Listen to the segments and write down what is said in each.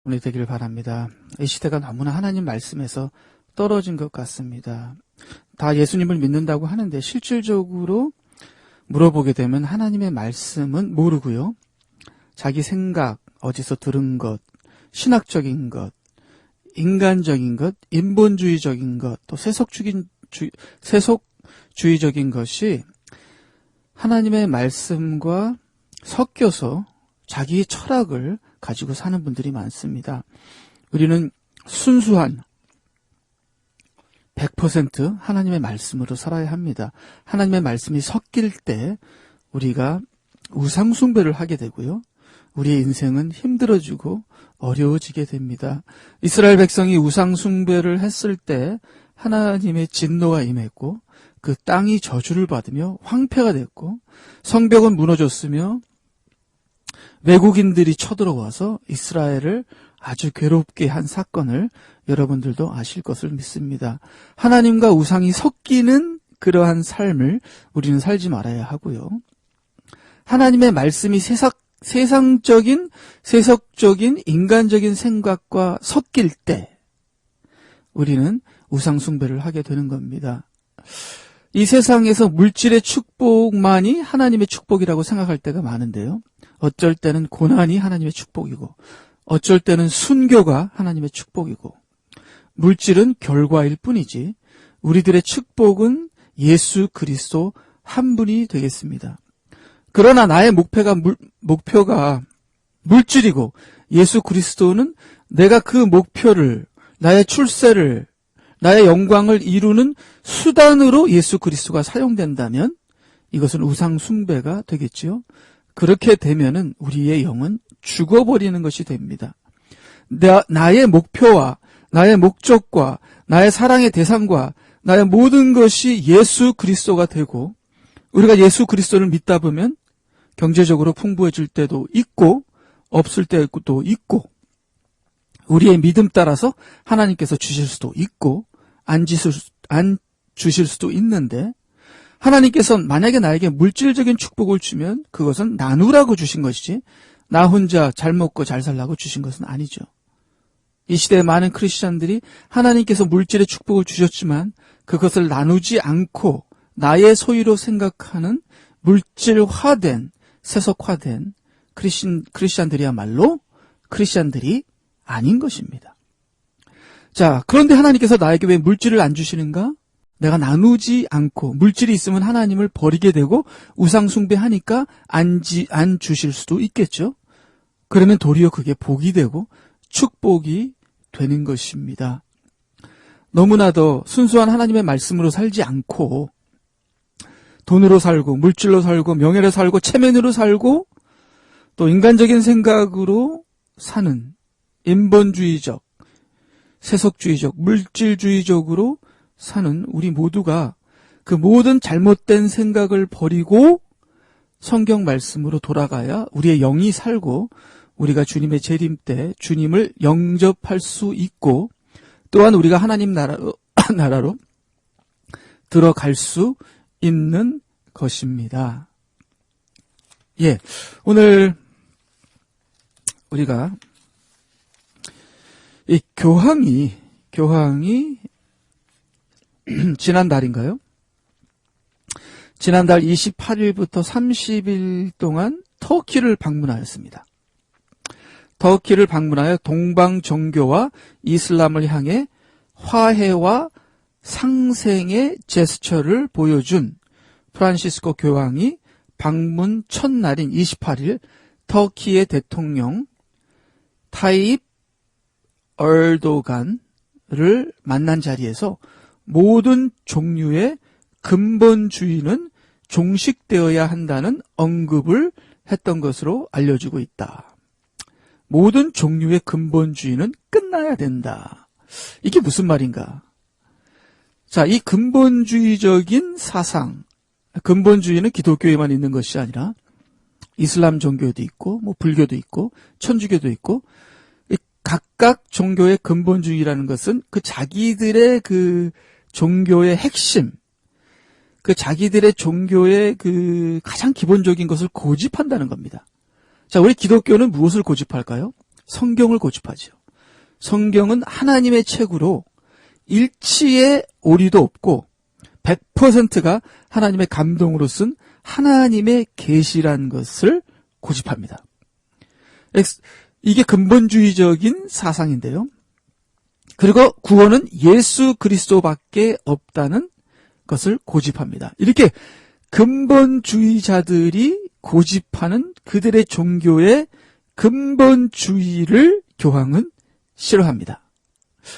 오늘 되기를 바랍니다. 이 시대가 너무나 하나님 말씀에서 떨어진 것 같습니다. 다 예수님을 믿는다고 하는데 실질적으로 물어보게 되면 하나님의 말씀은 모르고요. 자기 생각, 어디서 들은 것, 신학적인 것, 인간적인 것, 인본주의적인 것, 또 세속주의적인 것이 하나님의 말씀과 섞여서 자기의 철학을 가지고 사는 분들이 많습니다. 우리는 순수한 100% 하나님의 말씀으로 살아야 합니다. 하나님의 말씀이 섞일 때 우리가 우상숭배를 하게 되고요. 우리의 인생은 힘들어지고 어려워지게 됩니다. 이스라엘 백성이 우상숭배를 했을 때 하나님의 진노가 임했고 그 땅이 저주를 받으며 황폐가 됐고 성벽은 무너졌으며 외국인들이 쳐들어와서 이스라엘을 아주 괴롭게 한 사건을 여러분들도 아실 것을 믿습니다. 하나님과 우상이 섞이는 그러한 삶을 우리는 살지 말아야 하고요. 하나님의 말씀이 세상적인, 세속적인, 인간적인 생각과 섞일 때 우리는 우상숭배를 하게 되는 겁니다. 이 세상에서 물질의 축복만이 하나님의 축복이라고 생각할 때가 많은데요. 어쩔 때는 고난이 하나님의 축복이고 어쩔 때는 순교가 하나님의 축복이고 물질은 결과일 뿐이지 우리들의 축복은 예수 그리스도 한 분이 되겠습니다. 그러나 나의 목표가 물질이고 예수 그리스도는 내가 그 목표를 나의 출세를 나의 영광을 이루는 수단으로 예수 그리스도가 사용된다면 이것은 우상 숭배가 되겠지요. 그렇게 되면은 우리의 영은 죽어버리는 것이 됩니다. 나의 목표와 나의 목적과 나의 사랑의 대상과 나의 모든 것이 예수 그리스도가 되고 우리가 예수 그리스도를 믿다 보면 경제적으로 풍부해질 때도 있고 없을 때도 있고 우리의 믿음 따라서 하나님께서 주실 수도 있고 안 주실 수도 있는데 하나님께서 만약에 나에게 물질적인 축복을 주면 그것은 나누라고 주신 것이지 나 혼자 잘 먹고 잘 살라고 주신 것은 아니죠. 이 시대의 많은 크리스찬들이 하나님께서 물질의 축복을 주셨지만 그것을 나누지 않고 나의 소유로 생각하는 물질화된 세속화된 크리스찬들이야말로 크리스찬들이 아닌 것입니다. 자, 그런데 하나님께서 나에게 왜 물질을 안 주시는가? 내가 나누지 않고 물질이 있으면 하나님을 버리게 되고 우상숭배하니까 안 주실 수도 있겠죠. 그러면 도리어 그게 복이 되고 축복이 되는 것입니다. 너무나도 순수한 하나님의 말씀으로 살지 않고 돈으로 살고 물질로 살고 명예로 살고 체면으로 살고 또 인간적인 생각으로 사는 인본주의적, 세속주의적, 물질주의적으로 사는 우리 모두가 그 모든 잘못된 생각을 버리고 성경 말씀으로 돌아가야 우리의 영이 살고 우리가 주님의 재림 때 주님을 영접할 수 있고 또한 우리가 하나님 나라로 들어갈 수 있는 것입니다. 예, 오늘 우리가 이 교황이 지난달인가요? 지난달 28일부터 30일 동안 터키를 방문하였습니다. 터키를 방문하여 동방 종교와 이슬람을 향해 화해와 상생의 제스처를 보여준 프란시스코 교황이 방문 첫날인 28일 터키의 대통령 타입 얼도간을 만난 자리에서 모든 종류의 근본주의는 종식되어야 한다는 언급을 했던 것으로 알려지고 있다. 모든 종류의 근본주의는 끝나야 된다. 이게 무슨 말인가? 자, 이 근본주의적인 사상, 근본주의는 기독교에만 있는 것이 아니라 이슬람 종교도 있고, 뭐 불교도 있고, 천주교도 있고, 각각 종교의 근본주의라는 것은 그 자기들의 그 종교의 핵심, 그 자기들의 종교의 그 가장 기본적인 것을 고집한다는 겁니다. 자, 우리 기독교는 무엇을 고집할까요? 성경을 고집하죠. 성경은 하나님의 책으로 일치의 오류도 없고 100%가 하나님의 감동으로 쓴 하나님의 계시란 것을 고집합니다. 이게 근본주의적인 사상인데요. 그리고 구원은 예수 그리스도밖에 없다는 것을 고집합니다. 이렇게 근본주의자들이 고집하는 그들의 종교의 근본주의를 교황은 싫어합니다.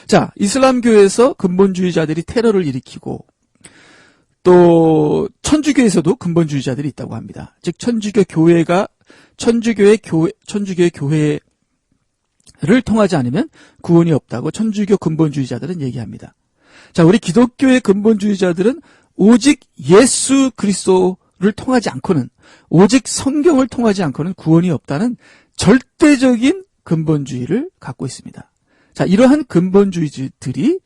자, 이슬람교에서 근본주의자들이 테러를 일으키고 또 천주교에서도 근본주의자들이 있다고 합니다. 즉 천주교의 교회를 통하지 않으면 구원이 없다고 천주교 근본주의자들은 얘기합니다. 자, 우리 기독교의 근본주의자들은 오직 예수 그리스도를 통하지 않고는, 오직 성경을 통하지 않고는 구원이 없다는 절대적인 근본주의를 갖고 있습니다. 자, 이러한 근본주의들이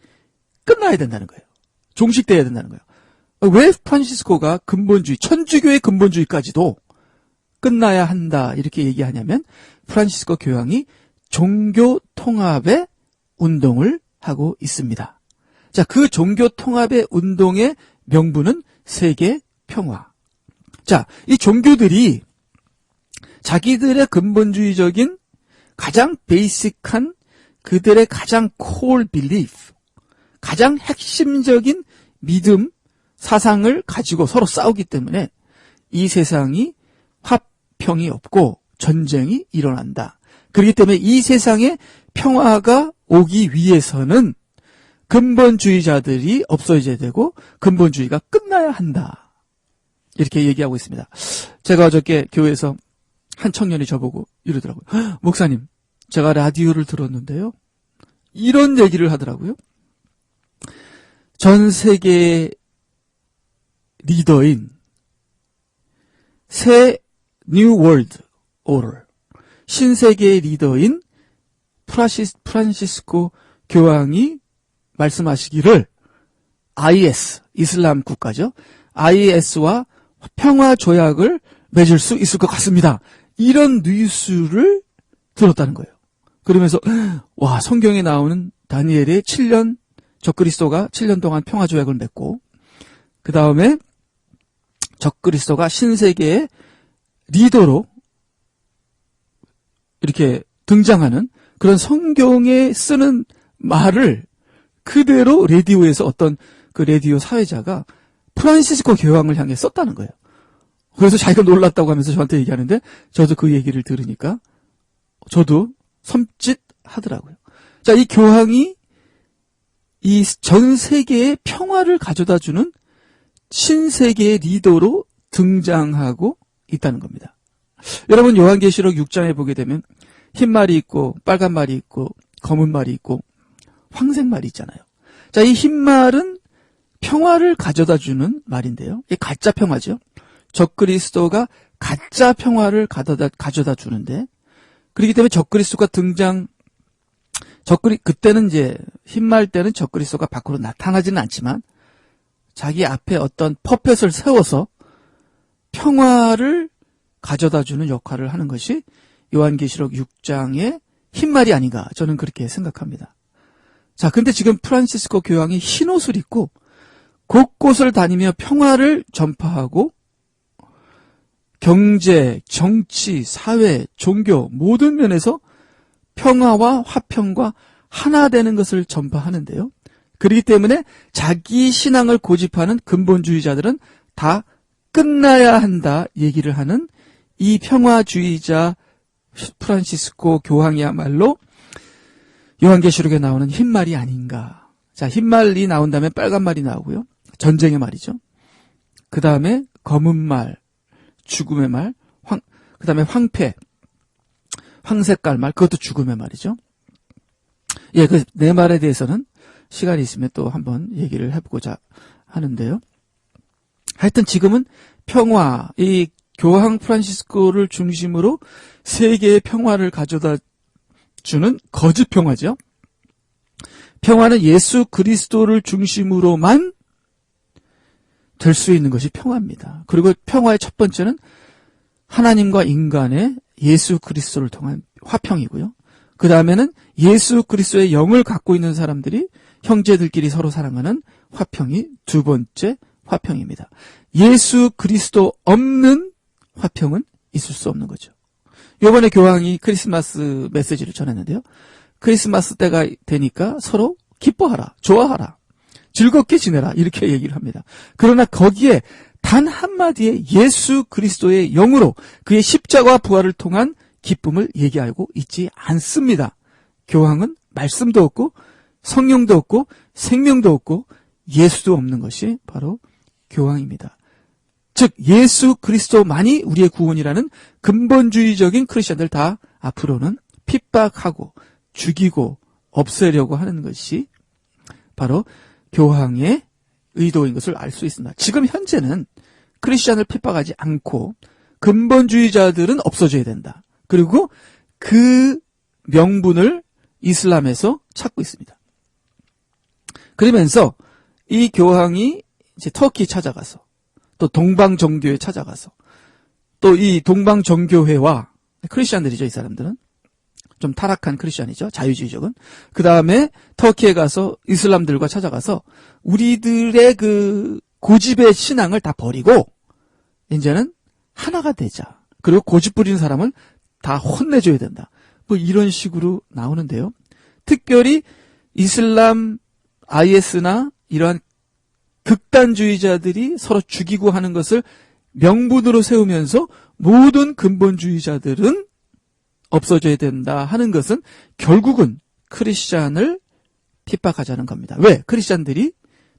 끝나야 된다는 거예요. 종식돼야 된다는 거예요. 왜 프란시스코가 근본주의, 천주교의 근본주의까지도 끝나야 한다 이렇게 얘기하냐면 프란시스코 교황이 종교 통합의 운동을 하고 있습니다. 자, 그 종교 통합의 운동의 명분은 세계 평화. 자, 이 종교들이 자기들의 근본주의적인 가장 베이직한 그들의 가장 core belief, 가장 핵심적인 믿음, 사상을 가지고 서로 싸우기 때문에 이 세상이 화평이 없고 전쟁이 일어난다. 그렇기 때문에 이 세상에 평화가 오기 위해서는 근본주의자들이 없어져야 되고 근본주의가 끝나야 한다. 이렇게 얘기하고 있습니다. 제가 어저께 교회에서 한 청년이 저보고 이러더라고요. 목사님, 제가 라디오를 들었는데요. 이런 얘기를 하더라고요. 전 세계의 리더인 새 뉴 월드 오더, 신세계의 리더인 프란시스코 교황이 말씀하시기를 IS, 이슬람 국가죠. IS와 평화 조약을 맺을 수 있을 것 같습니다. 이런 뉴스를 들었다는 거예요. 그러면서 와, 성경에 나오는 다니엘의 7년, 적그리스도가 7년 동안 평화 조약을 맺고 그 다음에 적그리스도가 신세계의 리더로 이렇게 등장하는 그런 성경에 쓰는 말을 그대로 라디오에서 어떤 그 라디오 사회자가 프란시스코 교황을 향해 썼다는 거예요. 그래서 자기가 놀랐다고 하면서 저한테 얘기하는데 저도 그 얘기를 들으니까 저도 섬찟하더라고요. 자, 이 교황이 이 전 세계의 평화를 가져다 주는 신세계의 리더로 등장하고 있다는 겁니다. 여러분, 요한계시록 6장에 보게 되면 흰 말이 있고 빨간 말이 있고 검은 말이 있고 황색 말이 있잖아요. 자, 이 흰 말은 평화를 가져다 주는 말인데요. 이게 가짜 평화죠. 적그리스도가 가짜 평화를 가져다 주는데, 그렇기 때문에 적그리스도가 그때는 이제 흰말 때는 적그리스도가 밖으로 나타나지는 않지만 자기 앞에 어떤 퍼펫을 세워서 평화를 가져다 주는 역할을 하는 것이 요한계시록 6장의 흰말이 아닌가, 저는 그렇게 생각합니다. 자, 근데 지금 프란시스코 교황이 흰 옷을 입고 곳곳을 다니며 평화를 전파하고 경제, 정치, 사회, 종교 모든 면에서 평화와 화평과 하나 되는 것을 전파하는데요. 그렇기 때문에 자기 신앙을 고집하는 근본주의자들은 다 끝나야 한다 얘기를 하는 이 평화주의자 프란시스코 교황이야말로 요한계시록에 나오는 흰말이 아닌가. 자, 흰말이 나온 다음에 빨간 말이 나오고요. 전쟁의 말이죠. 그 다음에 검은 말, 죽음의 말, 그 다음에 황폐, 황색깔 말, 그것도 죽음의 말이죠. 예, 그 네 말에 대해서는 시간이 있으면 또 한번 얘기를 해보고자 하는데요. 하여튼 지금은 평화, 이 교황 프란시스코를 중심으로 세계의 평화를 가져다 주는 거짓 평화죠. 평화는 예수 그리스도를 중심으로만 될 수 있는 것이 평화입니다. 그리고 평화의 첫 번째는 하나님과 인간의 예수 그리스도를 통한 화평이고요. 그 다음에는 예수 그리스도의 영을 갖고 있는 사람들이 형제들끼리 서로 사랑하는 화평이 두 번째 화평입니다. 예수 그리스도 없는 화평은 있을 수 없는 거죠. 이번에 교황이 크리스마스 메시지를 전했는데요. 크리스마스 때가 되니까 서로 기뻐하라, 좋아하라, 즐겁게 지내라 이렇게 얘기를 합니다. 그러나 거기에 단 한마디에 예수 그리스도의 영으로 그의 십자가와 부활을 통한 기쁨을 얘기하고 있지 않습니다. 교황은 말씀도 없고 성령도 없고 생명도 없고 예수도 없는 것이 바로 교황입니다. 즉 예수 그리스도만이 우리의 구원이라는 근본주의적인 크리스천들 다 앞으로는 핍박하고 죽이고 없애려고 하는 것이 바로 교황의 의도인 것을 알 수 있습니다. 지금 현재는 크리스천을 핍박하지 않고 근본주의자들은 없어져야 된다. 그리고 그 명분을 이슬람에서 찾고 있습니다. 그러면서 이 교황이 이제 터키 찾아가서 또 동방정교회 찾아가서 또 이 동방정교회와 크리스천들이죠. 이 사람들은 좀 타락한 크리스천이죠. 자유주의적은. 그 다음에 터키에 가서 이슬람들과 찾아가서 우리들의 그 고집의 신앙을 다 버리고 이제는 하나가 되자. 그리고 고집 부리는 사람을 다 혼내줘야 된다. 뭐 이런 식으로 나오는데요. 특별히 이슬람 IS나 이러한 극단주의자들이 서로 죽이고 하는 것을 명분으로 세우면서 모든 근본주의자들은 없어져야 된다 하는 것은 결국은 크리스찬을 핍박하자는 겁니다. 왜? 크리스찬들이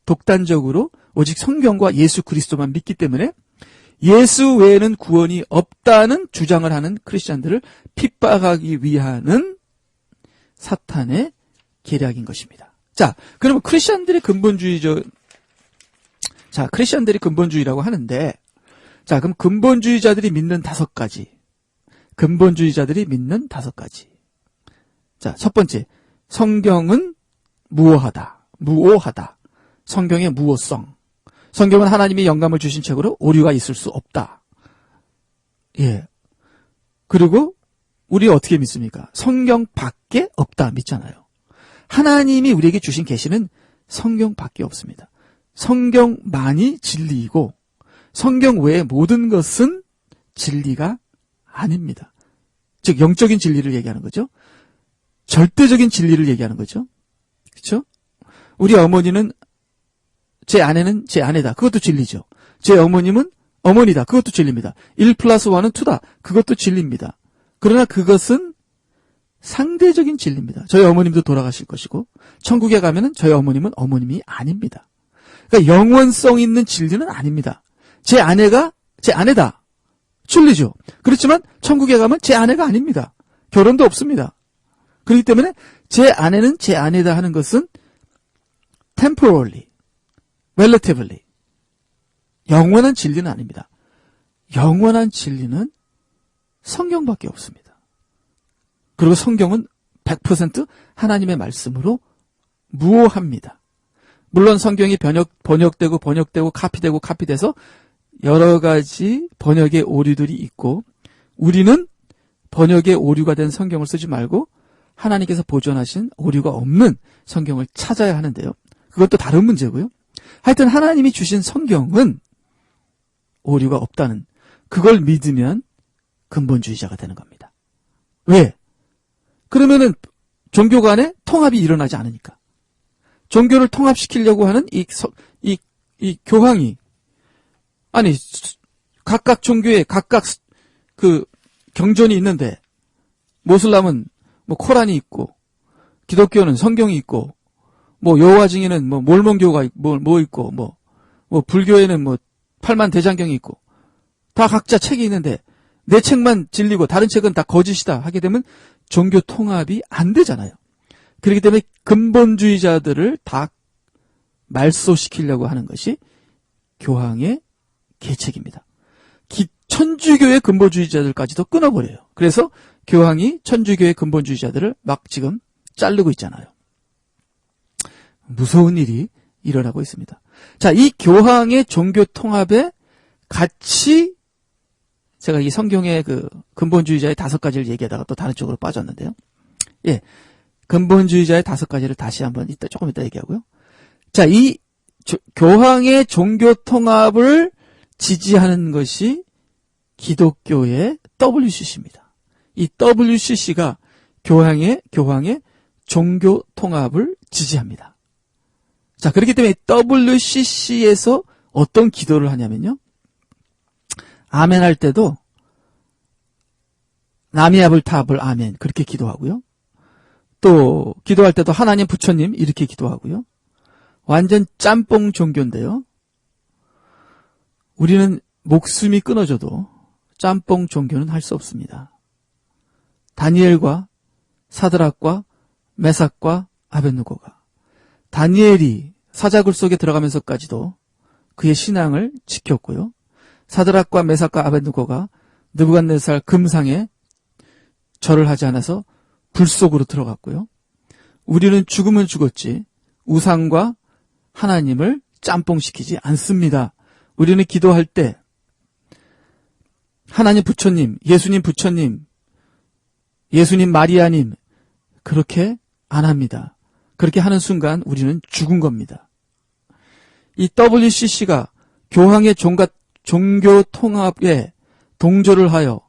독단적으로 오직 성경과 예수 그리스도만 믿기 때문에 예수 외에는 구원이 없다는 주장을 하는 크리스찬들을 핍박하기 위하는 사탄의 계략인 것입니다. 자, 그러면 크리스찬들이 근본주의라고 하는데, 자, 그럼 근본주의자들이 믿는 5가지. 근본주의자들이 믿는 5가지. 자, 첫 번째, 성경은 무오하다. 성경의 무오성. 성경은 하나님이 영감을 주신 책으로 오류가 있을 수 없다. 예. 그리고 우리 어떻게 믿습니까? 성경 밖에 없다 믿잖아요. 하나님이 우리에게 주신 계시는 성경 밖에 없습니다. 성경만이 진리이고 성경 외의 모든 것은 진리가 아닙니다. 즉 영적인 진리를 얘기하는 거죠. 절대적인 진리를 얘기하는 거죠. 그렇죠? 우리 어머니는 제 아내는 제 아내다. 그것도 진리죠. 제 어머님은 어머니다. 그것도 진리입니다. 1+1은 2다. 그것도 진리입니다. 그러나 그것은 상대적인 진리입니다. 저희 어머님도 돌아가실 것이고 천국에 가면은 저희 어머님은 어머님이 아닙니다. 그러니까 영원성 있는 진리는 아닙니다. 제 아내가 제 아내다. 진리죠. 그렇지만 천국에 가면 제 아내가 아닙니다. 결혼도 없습니다. 그렇기 때문에 제 아내는 제 아내다 하는 것은 temporarily, relatively 영원한 진리는 아닙니다. 영원한 진리는 성경밖에 없습니다. 그리고 성경은 100% 하나님의 말씀으로 무오합니다. 물론 성경이 번역되고 카피돼서 여러 가지 번역의 오류들이 있고 우리는 번역의 오류가 된 성경을 쓰지 말고 하나님께서 보존하신 오류가 없는 성경을 찾아야 하는데요. 그것도 다른 문제고요. 하여튼 하나님이 주신 성경은 오류가 없다는 그걸 믿으면 근본주의자가 되는 겁니다. 왜? 그러면은 종교 간에 통합이 일어나지 않으니까. 종교를 통합시키려고 하는 이 교황이 아니 각각 종교에 각각 그 경전이 있는데 모슬람은 뭐 코란이 있고 기독교는 성경이 있고 뭐 여호와 증인은 뭐 몰몬교가 뭐 있고 뭐 불교에는 뭐 8만 대장경이 있고 다 각자 책이 있는데 내 책만 진리고 다른 책은 다 거짓이다 하게 되면 종교 통합이 안 되잖아요. 그렇기 때문에 근본주의자들을 다 말소시키려고 하는 것이 교황의 계책입니다. 천주교의 근본주의자들까지도 끊어버려요. 그래서 교황이 천주교의 근본주의자들을 막 지금 자르고 있잖아요. 무서운 일이 일어나고 있습니다. 자, 이 교황의 종교 통합에 같이 제가 이 성경의 그 근본주의자의 5가지를 얘기하다가 또 다른 쪽으로 빠졌는데요. 예. 근본주의자의 5가지를 다시 한번 조금 이따 얘기하고요. 자, 이 교황의 종교 통합을 지지하는 것이 기독교의 WCC입니다. 이 WCC가 교황의 종교 통합을 지지합니다. 자, 그렇기 때문에 WCC에서 어떤 기도를 하냐면요. 아멘 할 때도 남이 압을 타압을 아멘 그렇게 기도하고요. 또 기도할 때도 하나님 부처님 이렇게 기도하고요. 완전 짬뽕 종교인데요. 우리는 목숨이 끊어져도 짬뽕 종교는 할 수 없습니다. 다니엘과 사드락과 메삭과 아벳느고가 다니엘이 사자굴 속에 들어가면서까지도 그의 신앙을 지켰고요. 사드락과 메삭과 아벳느고가 느부갓네살 금상에 절을 하지 않아서 불 속으로 들어갔고요. 우리는 죽으면 죽었지 우상과 하나님을 짬뽕시키지 않습니다. 우리는 기도할 때 하나님 부처님, 예수님 부처님, 예수님 마리아님 그렇게 안 합니다. 그렇게 하는 순간 우리는 죽은 겁니다. 이 WCC가 교황의 종교 통합에 동조를 하여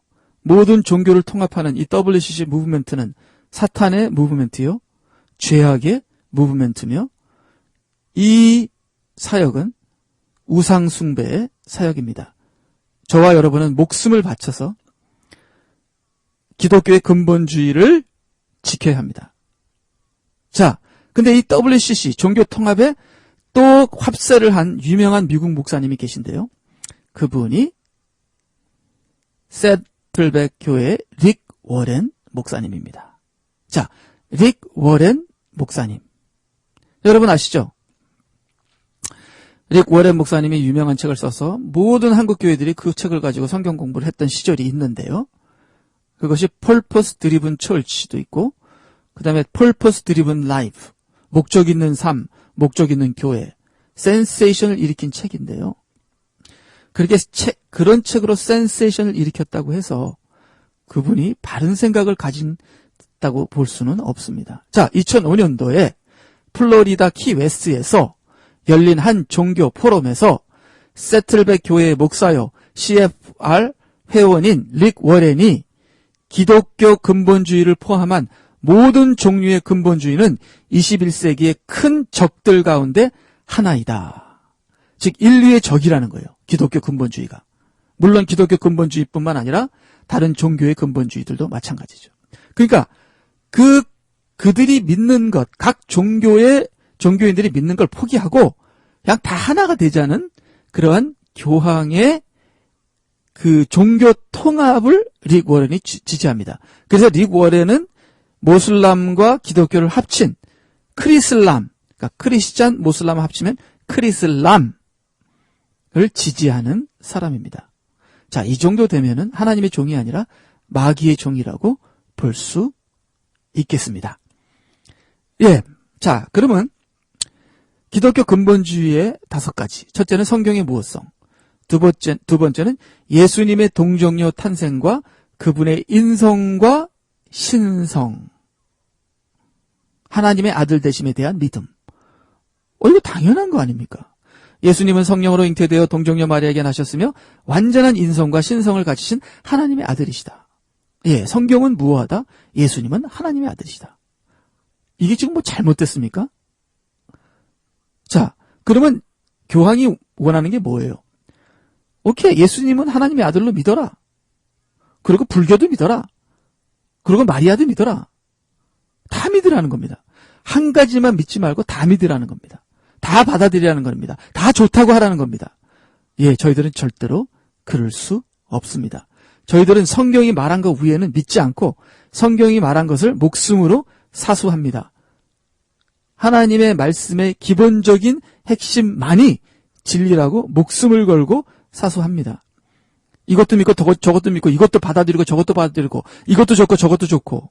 모든 종교를 통합하는 이 WCC 무브먼트는 사탄의 무브먼트요, 죄악의 무브먼트며 이 사역은 우상 숭배의 사역입니다. 저와 여러분은 목숨을 바쳐서 기독교의 근본주의를 지켜야 합니다. 자, 근데 이 WCC 종교 통합에 또 합세를 한 유명한 미국 목사님이 계신데요. 그분이 세틀백 교회의 릭 워렌 목사님입니다. 자, 릭 워렌 목사님. 여러분 아시죠? 릭 워렌 목사님이 유명한 책을 써서 모든 한국 교회들이 그 책을 가지고 성경 공부를 했던 시절이 있는데요. 그것이 Purpose Driven Church도 있고 그 다음에 Purpose Driven Life, 목적 있는 삶, 목적 있는 교회, 센세이션을 일으킨 책인데요. 그런 책으로 센세이션을 일으켰다고 해서 그분이 바른 생각을 가진다고 볼 수는 없습니다. 자, 2005년도에 플로리다 키 웨스트에서 열린 한 종교 포럼에서 세틀백 교회의 목사요 CFR 회원인 릭 워렌이 기독교 근본주의를 포함한 모든 종류의 근본주의는 21세기의 큰 적들 가운데 하나이다. 즉 인류의 적이라는 거예요. 기독교 근본주의가. 물론 기독교 근본주의뿐만 아니라 다른 종교의 근본주의들도 마찬가지죠. 그러니까 그들이 믿는 것, 각 종교인들이 믿는 걸 포기하고 그냥 다 하나가 되자는 그러한 교황의 그 종교 통합을 릭 워렌이 지지합니다. 그래서 릭 워렌은 모슬람과 기독교를 합친 크리슬람, 그러니까 크리스찬, 모슬람을 합치면 크리슬람을 지지하는 사람입니다. 자, 이 정도 되면은 하나님의 종이 아니라 마귀의 종이라고 볼 수 있겠습니다. 예. 자, 그러면 기독교 근본주의의 5가지. 첫째는 성경의 무엇성. 두 번째는 예수님의 동정녀 탄생과 그분의 인성과 신성. 하나님의 아들 되심에 대한 믿음. 이거 당연한 거 아닙니까? 예수님은 성령으로 잉태되어 동정녀 마리아에게 나셨으며 완전한 인성과 신성을 가지신 하나님의 아들이시다. 예, 성경은 무엇하다? 예수님은 하나님의 아들이시다. 이게 지금 뭐 잘못됐습니까? 자, 그러면 교황이 원하는 게 뭐예요? 오케이, 예수님은 하나님의 아들로 믿어라. 그리고 불교도 믿어라. 그리고 마리아도 믿어라. 다 믿으라는 겁니다. 한 가지만 믿지 말고 다 믿으라는 겁니다. 다 받아들이라는 겁니다. 다 좋다고 하라는 겁니다. 예, 저희들은 절대로 그럴 수 없습니다. 저희들은 성경이 말한 것 위에는 믿지 않고 성경이 말한 것을 목숨으로 사수합니다. 하나님의 말씀의 기본적인 핵심만이 진리라고 목숨을 걸고 사수합니다. 이것도 믿고 저것도 믿고 이것도 받아들이고 저것도 받아들이고 이것도 좋고 저것도 좋고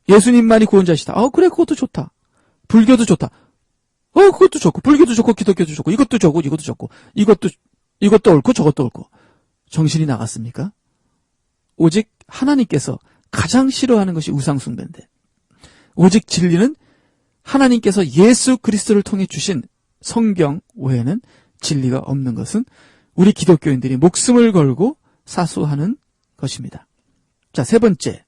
예수님만이 구원자시다. 그래, 그것도 좋다. 불교도 좋다. 그것도 좋고 불교도 좋고 기독교도 좋고 이것도 좋고 이것도 좋고 이것도 옳고 저것도 옳고 정신이 나갔습니까? 오직 하나님께서 가장 싫어하는 것이 우상숭배인데, 오직 진리는 하나님께서 예수 그리스도를 통해 주신 성경 외에는 진리가 없는 것은 우리 기독교인들이 목숨을 걸고 사수하는 것입니다. 자, 세 번째.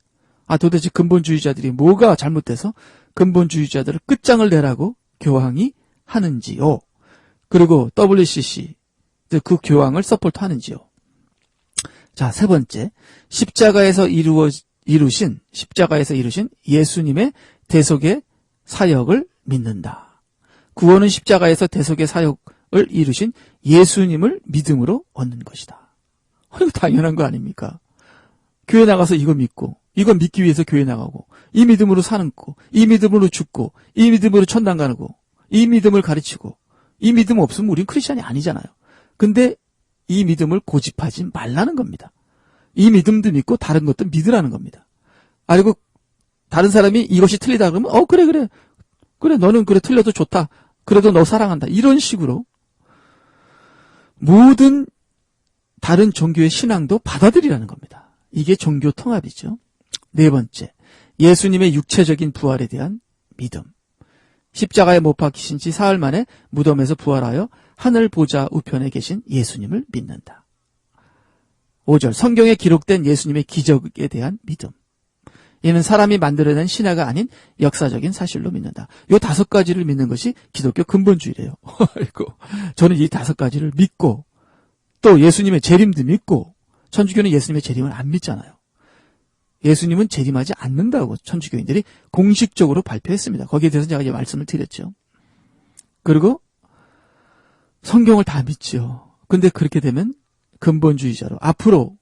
도대체 근본주의자들이 뭐가 잘못돼서 근본주의자들을 끝장을 내라고 교황이 하는지요. 그리고 WCC, 그 교황을 서포트하는지요. 자, 세 번째. 십자가에서 이루신 예수님의 대속의 사역을 믿는다. 구원은 십자가에서 대속의 사역을 이루신 예수님을 믿음으로 얻는 것이다. 이거 당연한 거 아닙니까? 교회 나가서 이거 믿고, 이거 믿기 위해서 교회 나가고, 이 믿음으로 사는 거, 이 믿음으로 죽고, 이 믿음으로 천당 가고, 이 믿음을 가르치고, 이 믿음 없으면 우린 크리스천이 아니잖아요. 근데 이 믿음을 고집하지 말라는 겁니다. 이 믿음도 믿고 다른 것도 믿으라는 겁니다. 그리고 다른 사람이 이것이 틀리다 그러면 그래 너는 그래 틀려도 좋다. 그래도 너 사랑한다. 이런 식으로 모든 다른 종교의 신앙도 받아들이라는 겁니다. 이게 종교 통합이죠. 네 번째, 예수님의 육체적인 부활에 대한 믿음. 십자가에 못 박히신 지 사흘 만에 무덤에서 부활하여 하늘 보좌 우편에 계신 예수님을 믿는다. 5절, 성경에 기록된 예수님의 기적에 대한 믿음. 이는 사람이 만들어낸 신화가 아닌 역사적인 사실로 믿는다. 이 5가지를 믿는 것이 기독교 근본주의래요. 저는 이 5가지를 믿고 또 예수님의 재림도 믿고, 천주교는 예수님의 재림을 안 믿잖아요. 예수님은 재림하지 않는다고 천주교인들이 공식적으로 발표했습니다. 거기에 대해서 제가 이제 말씀을 드렸죠. 그리고 성경을 다 믿죠. 근데 그렇게 되면 근본주의자로 앞으로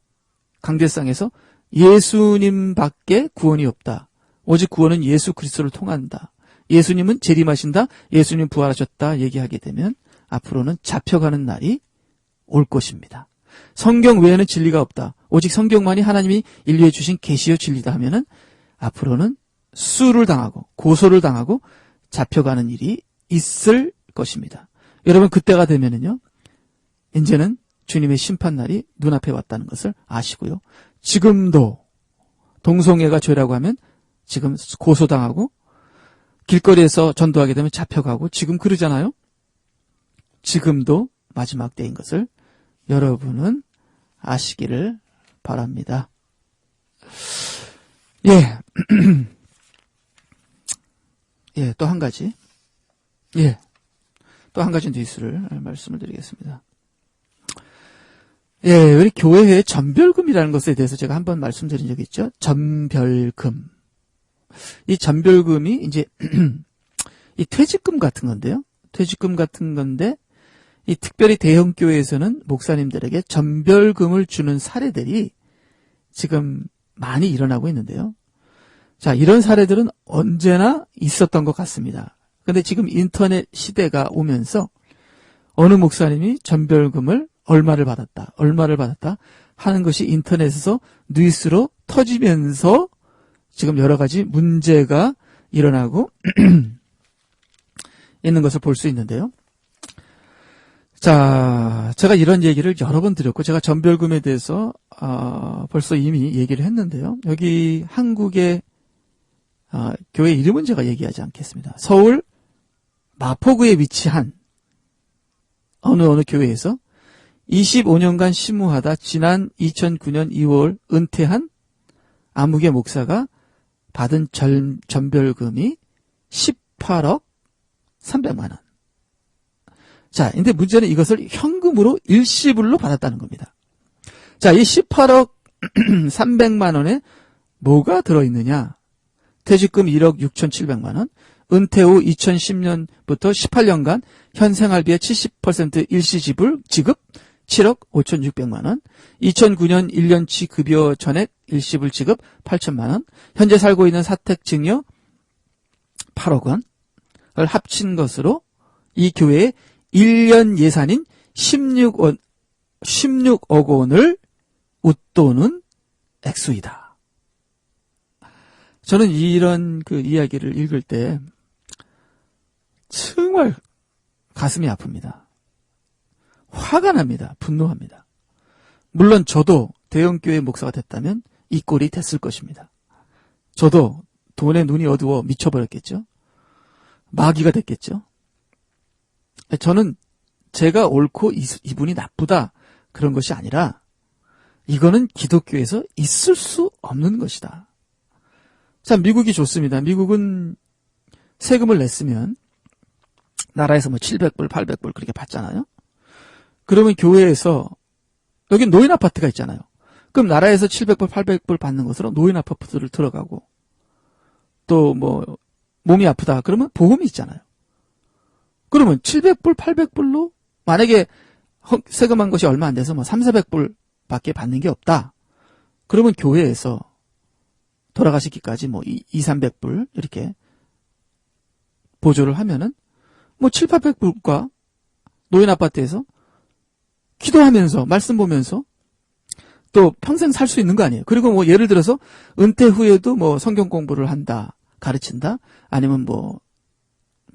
강대상에서 예수님밖에 구원이 없다. 오직 구원은 예수 그리스도를 통한다. 예수님은 재림하신다. 예수님 부활하셨다. 얘기하게 되면 앞으로는 잡혀가는 날이 올 것입니다. 성경 외에는 진리가 없다. 오직 성경만이 하나님이 인류에 주신 계시요 진리다 하면은 앞으로는 수를 당하고 고소를 당하고 잡혀가는 일이 있을 것입니다. 여러분, 그때가 되면은요, 이제는 주님의 심판날이 눈앞에 왔다는 것을 아시고요. 지금도 동성애가 죄라고 하면 지금 고소당하고 길거리에서 전도하게 되면 잡혀가고 지금 그러잖아요. 지금도 마지막 때인 것을 여러분은 아시기를 바랍니다. 예. 예, 또 한 가지. 예. 또 한 가지 뉴스를 말씀을 드리겠습니다. 예, 우리 교회의 전별금이라는 것에 대해서 제가 한번 말씀드린 적이 있죠. 전별금. 이 전별금이 이제 이 퇴직금 같은 건데요. 퇴직금 같은 건데, 이 특별히 대형교회에서는 목사님들에게 전별금을 주는 사례들이 지금 많이 일어나고 있는데요. 자, 이런 사례들은 언제나 있었던 것 같습니다. 근데 지금 인터넷 시대가 오면서 어느 목사님이 전별금을 얼마를 받았다 하는 것이 인터넷에서 뉴스로 터지면서 지금 여러 가지 문제가 일어나고 있는 것을 볼 수 있는데요. 자, 제가 이런 얘기를 여러 번 드렸고, 제가 전별금에 대해서 벌써 이미 얘기를 했는데요. 여기 한국의 교회 이름은 제가 얘기하지 않겠습니다. 서울 마포구에 위치한 어느 교회에서 25년간 심무하다 지난 2009년 2월 은퇴한 아무개 목사가 받은 전별금이 18억 300만 원. 자, 근데 문제는 이것을 현금으로 일시불로 받았다는 겁니다. 자, 이 18억 300만 원에 뭐가 들어있느냐? 퇴직금 1억 6,700만 원, 은퇴 후 2010년부터 18년간 현 생활비의 70% 일시 지급 7억 5,600만 원, 2009년 1년치 급여 전액 일시불 지급 8천만 원, 현재 살고 있는 사택증여 8억 원을 합친 것으로 이 교회의 1년 예산인 16억 원을 웃도는 액수이다. 저는 이런 그 이야기를 읽을 때 정말 가슴이 아픕니다. 화가 납니다. 분노합니다. 물론 저도 대형교회 목사가 됐다면 이 꼴이 됐을 것입니다. 저도 돈에 눈이 어두워 미쳐버렸겠죠. 마귀가 됐겠죠. 저는 제가 옳고 이분이 나쁘다 그런 것이 아니라 이거는 기독교에서 있을 수 없는 것이다. 자, 미국이 좋습니다. 미국은 세금을 냈으면 나라에서 뭐 700불, 800불 그렇게 받잖아요. 그러면 교회에서 여기 노인 아파트가 있잖아요. 그럼 나라에서 700불, 800불 받는 것으로 노인 아파트를 들어가고 또 뭐 몸이 아프다 그러면 보험이 있잖아요. 그러면 700불, 800불로 만약에 세금한 것이 얼마 안 돼서 뭐 3, 400불 밖에 받는 게 없다. 그러면 교회에서 돌아가시기까지 뭐 2, 300불 이렇게 보조를 하면은 뭐 7, 800불과 노인 아파트에서 기도하면서 말씀 보면서 또 평생 살 수 있는 거 아니에요. 그리고 뭐 예를 들어서 은퇴 후에도 뭐 성경 공부를 한다, 가르친다, 아니면 뭐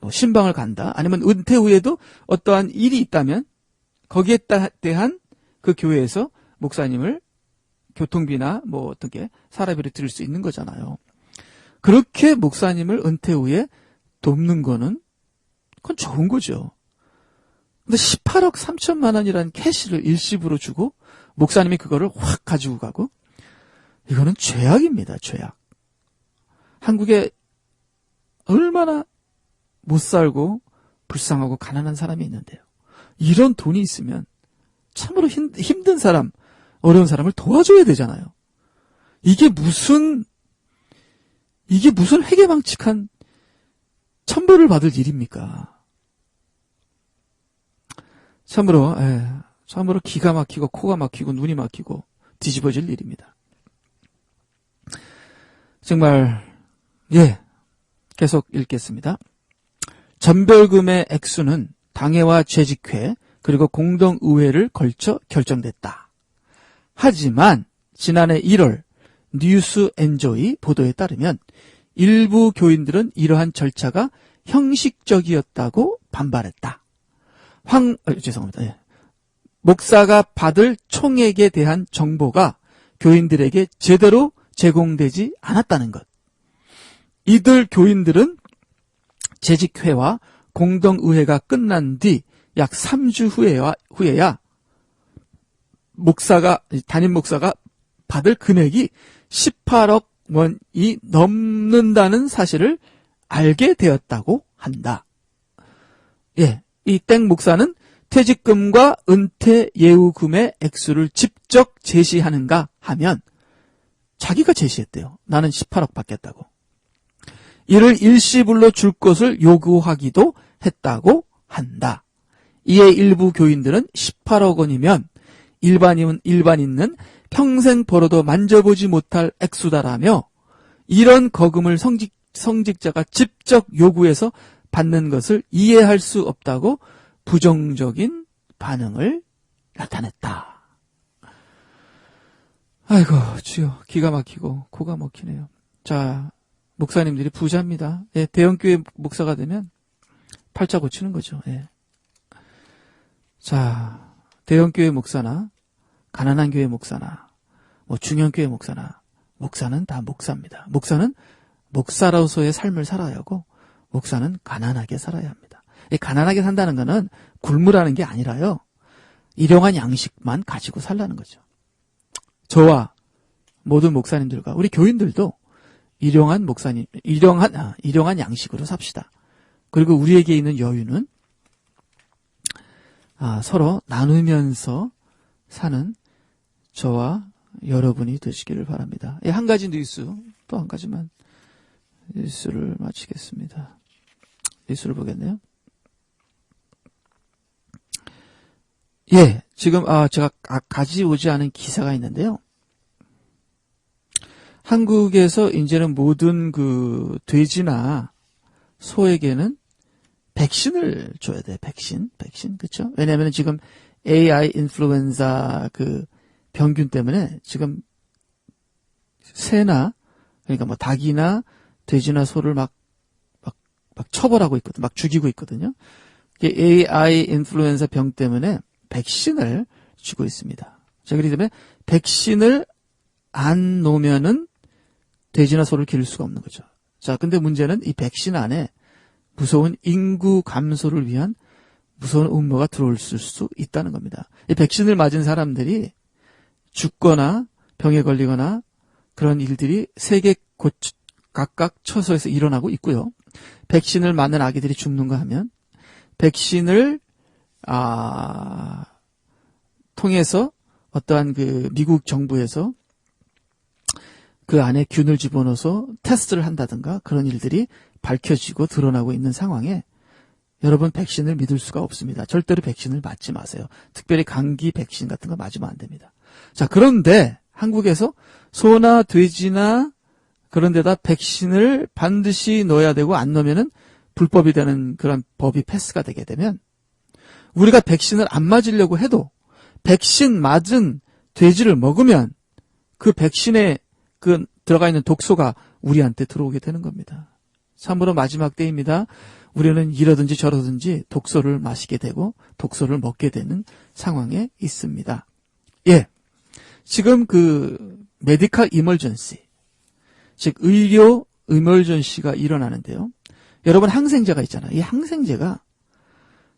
신방을 간다, 아니면 은퇴 후에도 어떠한 일이 있다면 거기에 대한 그 교회에서 목사님을 교통비나 뭐 어떻게 사례비를 드릴 수 있는 거잖아요. 그렇게 목사님을 은퇴 후에 돕는 거는 그건 좋은 거죠. 근데 18억 3천만 원이라는 캐시를 일시불로 주고 목사님이 그거를 확 가지고 가고 이거는 죄악입니다. 죄악. 한국에 얼마나 못 살고 불쌍하고 가난한 사람이 있는데요. 이런 돈이 있으면 참으로 힘든 사람, 어려운 사람을 도와줘야 되잖아요. 이게 무슨 회개망측한 천벌을 받을 일입니까? 참으로 기가 막히고 코가 막히고 눈이 막히고 뒤집어질 일입니다. 정말 계속 읽겠습니다. 전별금의 액수는 당회와 재직회 그리고 공동의회를 걸쳐 결정됐다. 하지만 지난해 1월 뉴스 엔조이 보도에 따르면 일부 교인들은 이러한 절차가 형식적이었다고 반발했다. 죄송합니다. 목사가 받을 총액에 대한 정보가 교인들에게 제대로 제공되지 않았다는 것. 이들 교인들은 재직회와 공동의회가 끝난 뒤 약 3주 후에야 담임 목사가 받을 금액이 18억 원이 넘는다는 사실을 알게 되었다고 한다. 이 땡 목사는 퇴직금과 은퇴 예우금의 액수를 직접 제시하는가 하면 자기가 제시했대요. 나는 18억 받겠다고. 이를 일시불로 줄 것을 요구하기도 했다고 한다. 이에 일부 교인들은 18억 원이면 일반인은 평생 벌어도 만져보지 못할 액수다라며 이런 거금을 성직자가 직접 요구해서 받는 것을 이해할 수 없다고 부정적인 반응을 나타냈다. 아이고 주여, 기가 막히고 코가 막히네요. 자, 목사님들이 부자입니다. 대형교회 목사가 되면 팔자 고치는 거죠. 자, 대형교회 목사나 가난한 교회 목사나 뭐 중형교회 목사는 다 목사입니다. 목사는 목사로서의 삶을 살아야 하고 목사는 가난하게 살아야 합니다. 가난하게 산다는 거는 굶으라는 게 아니라요. 일용한 양식만 가지고 살라는 거죠. 저와 모든 목사님들과 우리 교인들도 일용한 양식으로 삽시다. 그리고 우리에게 있는 여유는 서로 나누면서 사는 저와 여러분이 되시기를 바랍니다. 한 가지 뉴스, 또 한 가지만 뉴스를 마치겠습니다. 뉴스를 보겠네요. 지금 제가 가져오지 않은 기사가 있는데요. 한국에서 이제는 모든 그 돼지나 소에게는 백신을 줘야 돼. 백신, 그렇죠? 왜냐하면 지금 AI 인플루엔자 그 병균 때문에 지금 새나 그러니까 뭐 닭이나 돼지나 소를 막 처벌하고 있거든, 막 죽이고 있거든요. AI 인플루엔자 병 때문에 백신을 주고 있습니다. 자, 그렇기 때문에 백신을 안 놓으면은 돼지나 소를 기를 수가 없는 거죠. 자, 근데 문제는 이 백신 안에 무서운 인구 감소를 위한 무서운 음모가 들어올 수 있다는 겁니다. 이 백신을 맞은 사람들이 죽거나 병에 걸리거나 그런 일들이 세계 각각 처소에서 일어나고 있고요. 백신을 맞는 아기들이 죽는가 하면 백신을 통해서 어떠한 그 미국 정부에서 그 안에 균을 집어넣어서 테스트를 한다든가 그런 일들이 밝혀지고 드러나고 있는 상황에 여러분 백신을 믿을 수가 없습니다. 절대로 백신을 맞지 마세요. 특별히 감기 백신 같은 거 맞으면 안 됩니다. 자, 그런데 한국에서 소나 돼지나 그런 데다 백신을 반드시 넣어야 되고 안 넣으면은 불법이 되는 그런 법이 패스가 되게 되면 우리가 백신을 안 맞으려고 해도 백신 맞은 돼지를 먹으면 그 백신에 그 들어가 있는 독소가 우리한테 들어오게 되는 겁니다. 참으로 마지막 때입니다. 우리는 이러든지 저러든지 독소를 마시게 되고 독소를 먹게 되는 상황에 있습니다. 예. 지금 그 메디컬 이멀전시, 즉 의료 이멀전시가 일어나는데요. 여러분 항생제가 있잖아요. 이 항생제가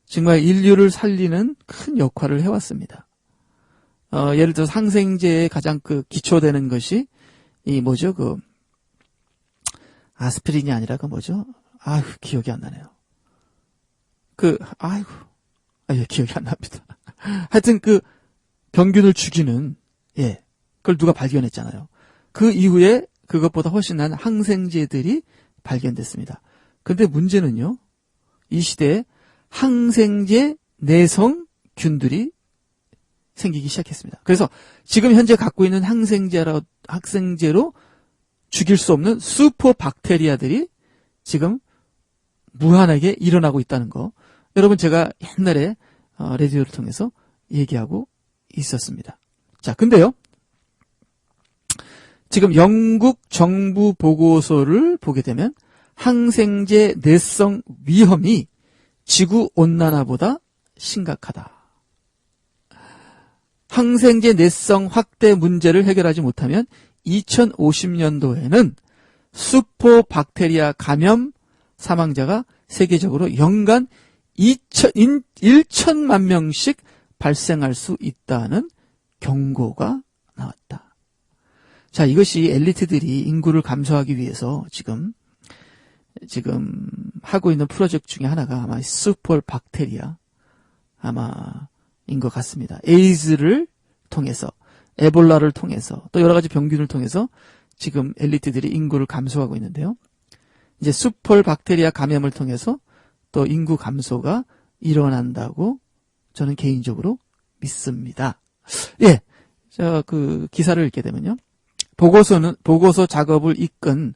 정말 인류를 살리는 큰 역할을 해왔습니다. 예를 들어서 항생제의 가장 그 기초되는 것이 이 뭐죠? 그 아스피린이 아니라 그 뭐죠? 기억이 안 나네요. 기억이 안 납니다. 하여튼 그 병균을 죽이는, 그걸 누가 발견했잖아요. 그 이후에 그것보다 훨씬 난 항생제들이 발견됐습니다. 근데 문제는요, 이 시대에 항생제 내성균들이 생기기 시작했습니다. 그래서 지금 현재 갖고 있는 항생제로 죽일 수 없는 슈퍼 박테리아들이 지금 무한하게 일어나고 있다는 거. 여러분 제가 옛날에 라디오를 통해서 얘기하고 있었습니다. 자, 근데요. 지금 영국 정부 보고서를 보게 되면 항생제 내성 위험이 지구 온난화보다 심각하다. 항생제 내성 확대 문제를 해결하지 못하면 2050년도에는 슈퍼박테리아 감염 사망자가 세계적으로 연간 1천만 명씩 발생할 수 있다는 경고가 나왔다. 자, 이것이 엘리트들이 인구를 감소하기 위해서 지금 하고 있는 프로젝트 중에 하나가 아마 슈퍼박테리아 아마인 것 같습니다. 에이즈를 통해서, 에볼라를 통해서, 또 여러 가지 병균을 통해서 지금 엘리트들이 인구를 감소하고 있는데요. 이제 슈퍼박테리아 감염을 통해서 또 인구 감소가 일어난다고 저는 개인적으로 믿습니다. 예. 그 기사를 읽게 되면요. 보고서 작업을 이끈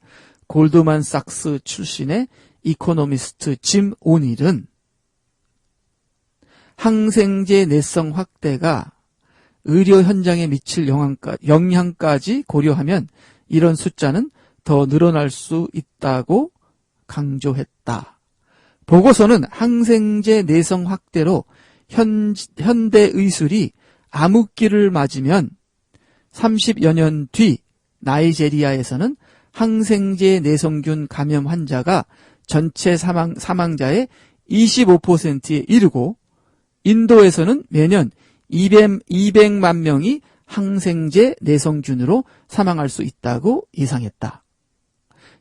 골드만삭스 출신의 이코노미스트 짐 오닐은 항생제 내성 확대가 의료 현장에 미칠 영향까지 고려하면 이런 숫자는 더 늘어날 수 있다고 강조했다. 보고서는 항생제 내성 확대로 현대 의술이 암흑기를 맞으면 30여 년 뒤 나이제리아에서는 항생제 내성균 감염 환자가 전체 사망자의 25%에 이르고 인도에서는 매년 200만 명이 항생제 내성균으로 사망할 수 있다고 예상했다.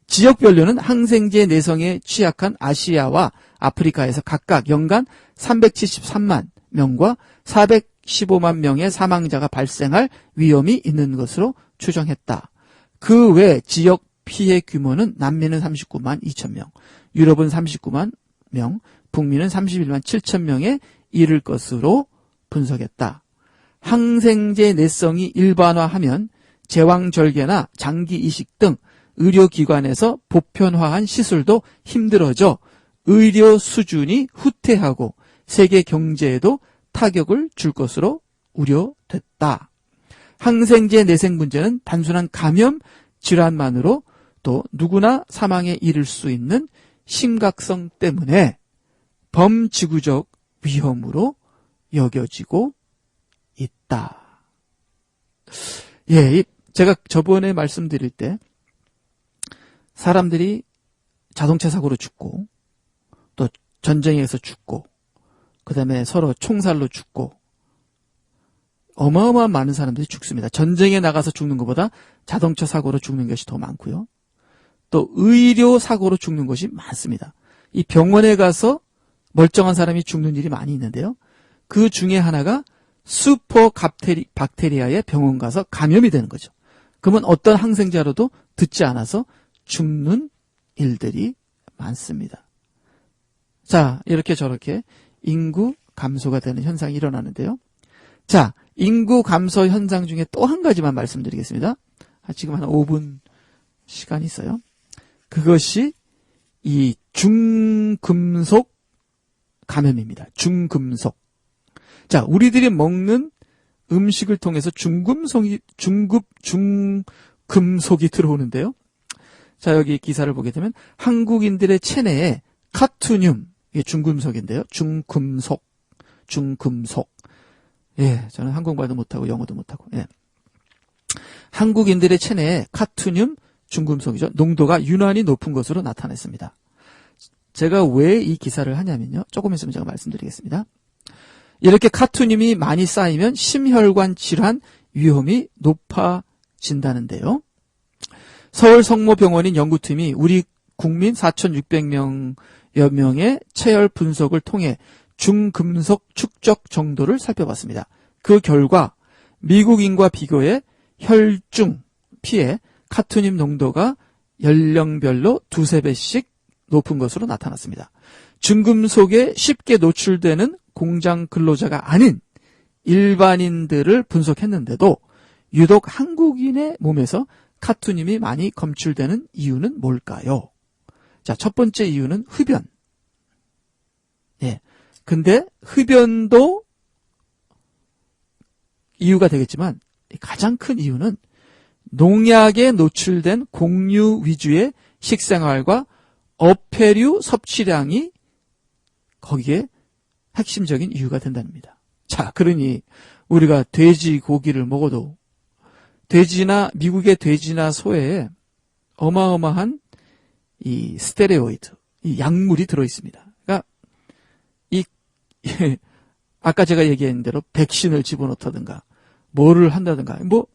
지역별로는 항생제 내성에 취약한 아시아와 아프리카에서 각각 연간 373만 명과 415만 명의 사망자가 발생할 위험이 있는 것으로 추정했다. 그 외 지역 피해 규모는 남미는 39만 2천 명, 유럽은 39만 명, 북미는 31만 7천 명에 이를 것으로 분석했다. 항생제 내성이 일반화하면 제왕절개나 장기 이식 등 의료기관에서 보편화한 시술도 힘들어져 의료 수준이 후퇴하고 세계 경제에도 타격을 줄 것으로 우려됐다. 항생제 내성 문제는 단순한 감염 질환만으로 또 누구나 사망에 이를 수 있는 심각성 때문에 범지구적 위험으로 여겨지고 있다. 예, 제가 저번에 말씀드릴 때 사람들이 자동차 사고로 죽고, 또 전쟁에서 죽고, 그 다음에 서로 총살로 죽고, 어마어마한 많은 사람들이 죽습니다. 전쟁에 나가서 죽는 것보다 자동차 사고로 죽는 것이 더 많고요. 또 의료 사고로 죽는 것이 많습니다. 이 병원에 가서 멀쩡한 사람이 죽는 일이 많이 있는데요. 그 중에 하나가 슈퍼 박테리아에 병원 가서 감염이 되는 거죠. 그러면 어떤 항생제로도 듣지 않아서 죽는 일들이 많습니다. 자, 이렇게 저렇게 인구 감소가 되는 현상이 일어나는데요. 자, 인구 감소 현상 중에 또 한 가지만 말씀드리겠습니다. 지금 한 5분 시간이 있어요. 그것이 이 중금속 감염입니다. 중금속. 자, 우리들이 먹는 음식을 통해서 중금속이 들어오는데요. 자, 여기 기사를 보게 되면 한국인들의 체내에 카투늄, 이게 중금속인데요. 중금속. 예, 저는 한국말도 못하고 영어도 못하고. 예. 한국인들의 체내에 카투늄, 중금속이죠. 농도가 유난히 높은 것으로 나타났습니다. 제가 왜 이 기사를 하냐면요. 조금 있으면 제가 말씀드리겠습니다. 이렇게 카투늄이 많이 쌓이면 심혈관 질환 위험이 높아진다는데요. 서울 성모병원인 연구팀이 우리 국민 4,600명여 명의 체열 분석을 통해 중금속 축적 정도를 살펴봤습니다. 그 결과 미국인과 비교해 혈중, 피에 카투늄 농도가 연령별로 2~3배씩 높은 것으로 나타났습니다. 중금속에 쉽게 노출되는 공장 근로자가 아닌 일반인들을 분석했는데도 유독 한국인의 몸에서 카투늄이 많이 검출되는 이유는 뭘까요? 자, 첫 번째 이유는 흡연. 예. 근데 흡연도 이유가 되겠지만 가장 큰 이유는 농약에 노출된 곡류 위주의 식생활과 어패류 섭취량이 거기에 핵심적인 이유가 된답니다. 자, 그러니 우리가 돼지고기를 먹어도 미국의 돼지나 소에 어마어마한 이 스테로이드, 이 약물이 들어있습니다. 그러니까 아까 제가 얘기한 대로 백신을 집어넣다든가 뭐를 한다든가 뭐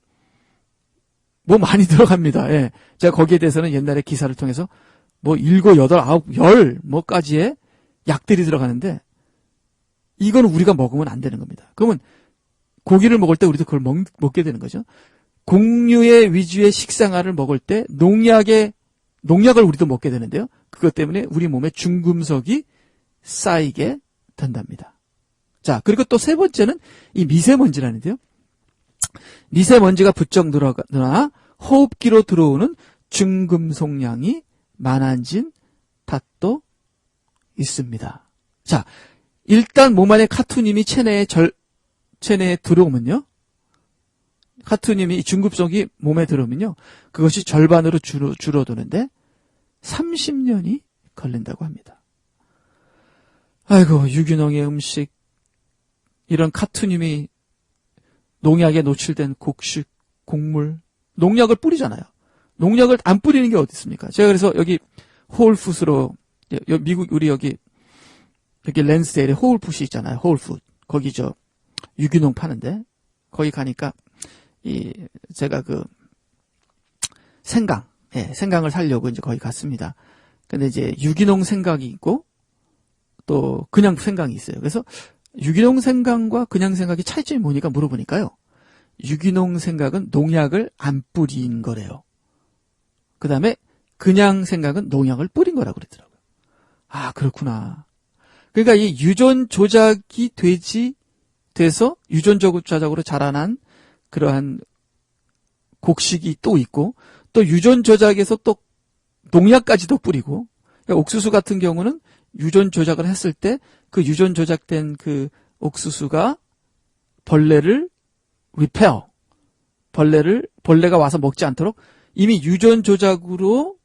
많이 들어갑니다. 예. 제가 거기에 대해서는 옛날에 기사를 통해서 7, 8, 9, 10까지의 약들이 들어가는데 이거는 우리가 먹으면 안 되는 겁니다. 그러면 고기를 먹을 때 우리도 그걸 먹게 되는 거죠. 곡류의 위주의 식생활을 먹을 때 농약을 우리도 먹게 되는데요. 그것 때문에 우리 몸에 중금속이 쌓이게 된답니다. 자, 그리고 또 세 번째는 이 미세먼지라는데요. 미세먼지가 부쩍 늘어나 호흡기로 들어오는 중금속량이 많아진 탓도 있습니다. 자, 일단 몸 안에 카투늄이 체내에 들어오면요. 카투늄이 중금속이 몸에 들어오면요. 그것이 절반으로 줄어드는데 30년이 걸린다고 합니다. 아이고, 유기농의 음식, 이런 카투늄이 농약에 노출된 곡식, 곡물, 농약을 뿌리잖아요. 농약을 안 뿌리는 게 어디 있습니까? 제가 그래서 여기 홀푸드로 미국 우리 여기 랜스데일에 홀푸드 있잖아요. 홀푸드. 거기 유기농 파는데 거기 가니까 제가 생강을 사려고 이제 거기 갔습니다. 근데 이제 유기농 생강이 있고 또 그냥 생강이 있어요. 그래서 유기농 생강과 그냥 생강이 차이점이 뭐니까 물어보니까요. 유기농 생강은 농약을 안 뿌린 거래요. 그 다음에 그냥 생강은 농약을 뿌린 거라고 그러더라고요. 아, 그렇구나. 그러니까 이 유전 조작이 돼서 유전 조작으로 자라난 그러한 곡식이 또 있고 또 유전 조작에서 또 농약까지도 뿌리고, 그러니까 옥수수 같은 경우는 유전 조작을 했을 때 그 유전 조작된 그 옥수수가 벌레가 와서 먹지 않도록 이미 유전 조작으로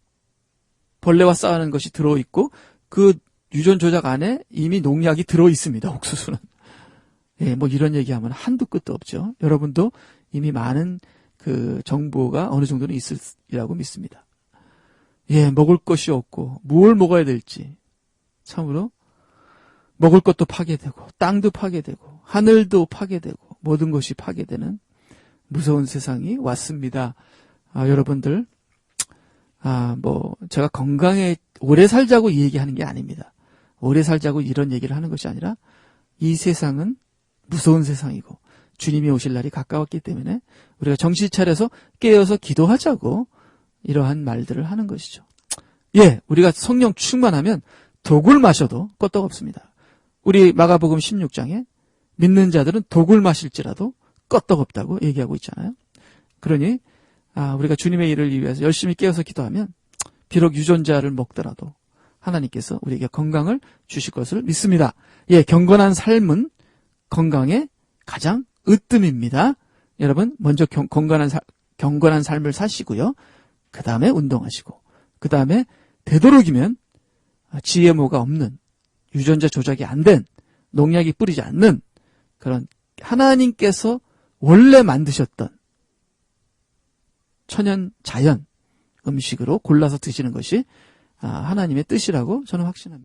벌레와 싸우는 것이 들어있고 그 유전 조작 안에 이미 농약이 들어있습니다. 옥수수는. 예, 이런 얘기하면 한도 끝도 없죠. 여러분도 이미 많은 그 정보가 어느 정도는 있으리라고 믿습니다. 먹을 것이 없고 뭘 먹어야 될지 참으로 먹을 것도 파괴되고 땅도 파괴되고 하늘도 파괴되고 모든 것이 파괴되는 무서운 세상이 왔습니다. 여러분들 제가 건강에 오래 살자고 이 얘기하는 게 아닙니다. 오래 살자고 이런 얘기를 하는 것이 아니라 이 세상은 무서운 세상이고 주님이 오실 날이 가까웠기 때문에 우리가 정신 차려서 깨어서 기도하자고 이러한 말들을 하는 것이죠. 우리가 성령 충만하면 독을 마셔도 끄떡없습니다. 우리 마가복음 16장에 믿는 자들은 독을 마실지라도 끄떡없다고 얘기하고 있잖아요. 그러니 우리가 주님의 일을 위해서 열심히 깨어서 기도하면 비록 유전자를 먹더라도 하나님께서 우리에게 건강을 주실 것을 믿습니다. 경건한 삶은 건강의 가장 으뜸입니다. 여러분 먼저 경건한 삶을 사시고요. 그 다음에 운동하시고 그 다음에 되도록이면 GMO가 없는 유전자 조작이 안 된 농약이 뿌리지 않는 그런 하나님께서 원래 만드셨던 천연 자연 음식으로 골라서 드시는 것이 하나님의 뜻이라고 저는 확신합니다.